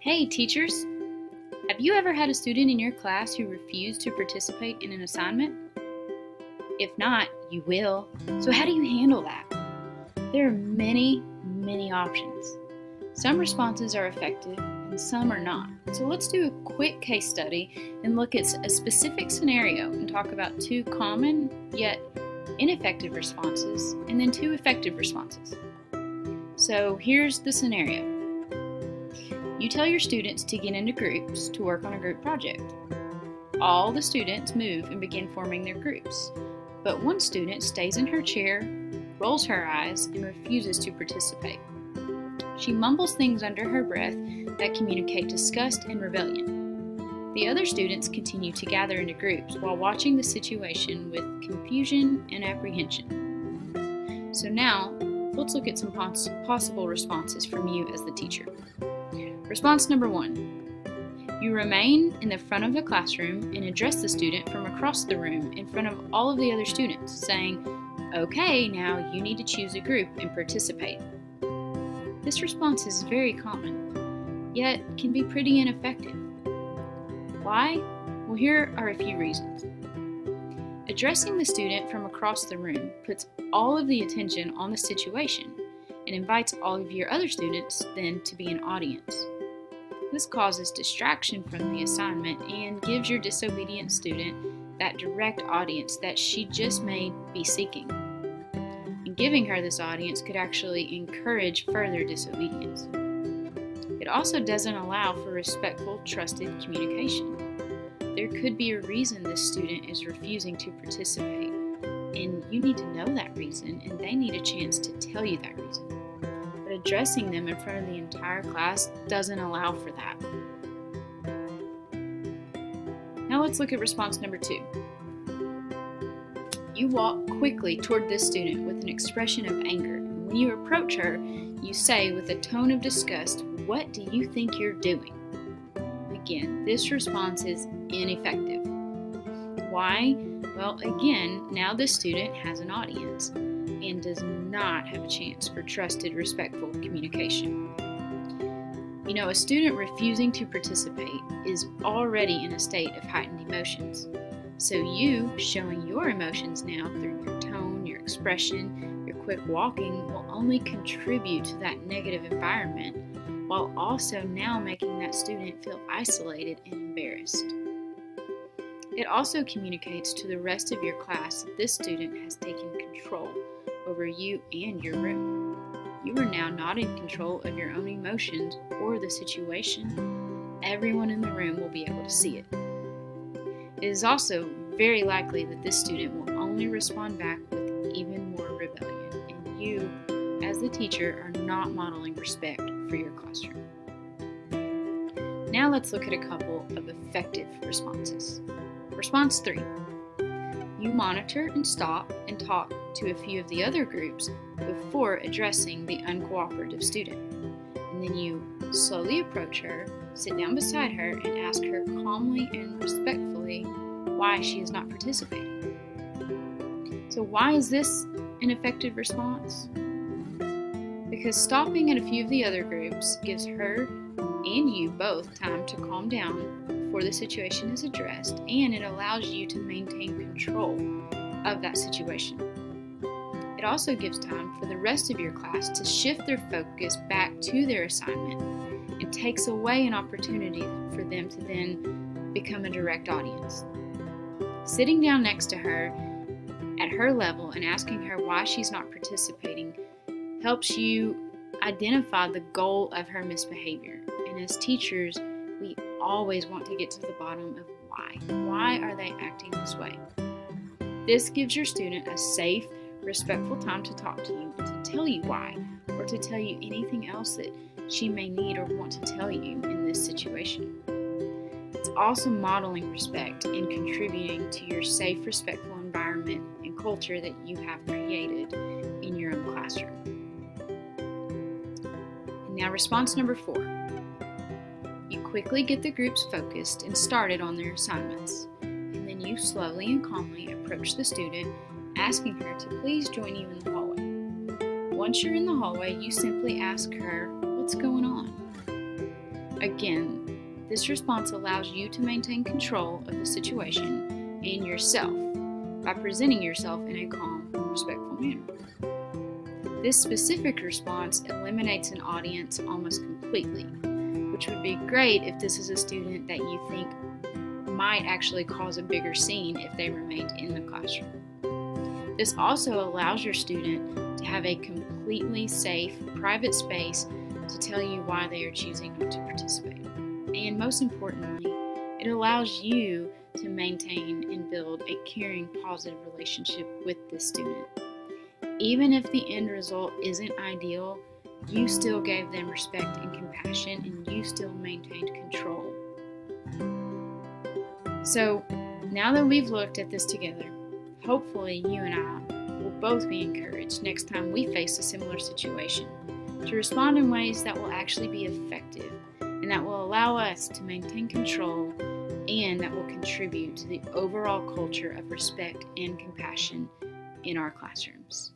Hey teachers, have you ever had a student in your class who refused to participate in an assignment? If not, you will. So how do you handle that? There are many options. Some responses are effective and some are not. So let's do a quick case study and look at a specific scenario and talk about two common yet ineffective responses and then two effective responses. So here's the scenario. You tell your students to get into groups to work on a group project. All the students move and begin forming their groups, but one student stays in her chair, rolls her eyes, and refuses to participate. She mumbles things under her breath that communicate disgust and rebellion. The other students continue to gather into groups while watching the situation with confusion and apprehension. So now, let's look at some possible responses from you as the teacher. Response number 1. You remain in the front of the classroom and address the student from across the room in front of all of the other students, saying, "Okay, now you need to choose a group and participate." This response is very common, yet can be pretty ineffective. Why? Well, here are a few reasons. Addressing the student from across the room puts all of the attention on the situation and invites all of your other students then to be an audience. This causes distraction from the assignment and gives your disobedient student that direct audience that she just may be seeking. And giving her this audience could actually encourage further disobedience. It also doesn't allow for respectful, trusted communication. There could be a reason this student is refusing to participate, and you need to know that reason, and they need a chance to tell you that reason. But addressing them in front of the entire class doesn't allow for that. Now let's look at response number 2. You walk quickly toward this student with an expression of anger. When you approach her, you say with a tone of disgust, "What do you think you're doing?" Again, this response is ineffective. Why? Well, again, now this student has an audience and does not have a chance for trusted, respectful communication. You know, a student refusing to participate is already in a state of heightened emotions. So you showing your emotions now through your tone, your expression, your quick walking will only contribute to that negative environment, while also now making that student feel isolated and embarrassed. It also communicates to the rest of your class that this student has taken control over you and your room. You are now not in control of your own emotions or the situation. Everyone in the room will be able to see it. It is also very likely that this student will only respond back with even more rebellion, and you, as the teacher, are not modeling respect for your classroom. Now let's look at a couple of effective responses. Response 3. You monitor and stop and talk to a few of the other groups before addressing the uncooperative student. And then you slowly approach her, sit down beside her, and ask her calmly and respectfully why she is not participating. So why is this an effective response? Because stopping at a few of the other groups gives her and you both time to calm down before the situation is addressed, and it allows you to maintain control of that situation. It also gives time for the rest of your class to shift their focus back to their assignment and takes away an opportunity for them to then become a direct audience. Sitting down next to her at her level and asking her why she's not participating helps you identify the goal of her misbehavior. And as teachers, we always want to get to the bottom of why. Why are they acting this way? This gives your student a safe, respectful time to talk to you and to tell you why, or to tell you anything else that she may need or want to tell you in this situation. It's also modeling respect and contributing to your safe, respectful environment and culture that you have created in your own classroom. And now response number 4. You quickly get the groups focused and started on their assignments, and then you slowly and calmly approach the student, asking her to please join you in the hallway. Once you're in the hallway, you simply ask her, "What's going on?" Again, this response allows you to maintain control of the situation and yourself by presenting yourself in a calm, respectful manner. This specific response eliminates an audience almost completely, which would be great if this is a student that you think might actually cause a bigger scene if they remained in the classroom. This also allows your student to have a completely safe, private space to tell you why they are choosing not to participate. And most importantly, it allows you to maintain and build a caring, positive relationship with this student. Even if the end result isn't ideal, you still gave them respect and compassion, and you still maintained control. So, now that we've looked at this together, hopefully you and I will both be encouraged next time we face a similar situation to respond in ways that will actually be effective and that will allow us to maintain control and that will contribute to the overall culture of respect and compassion in our classrooms.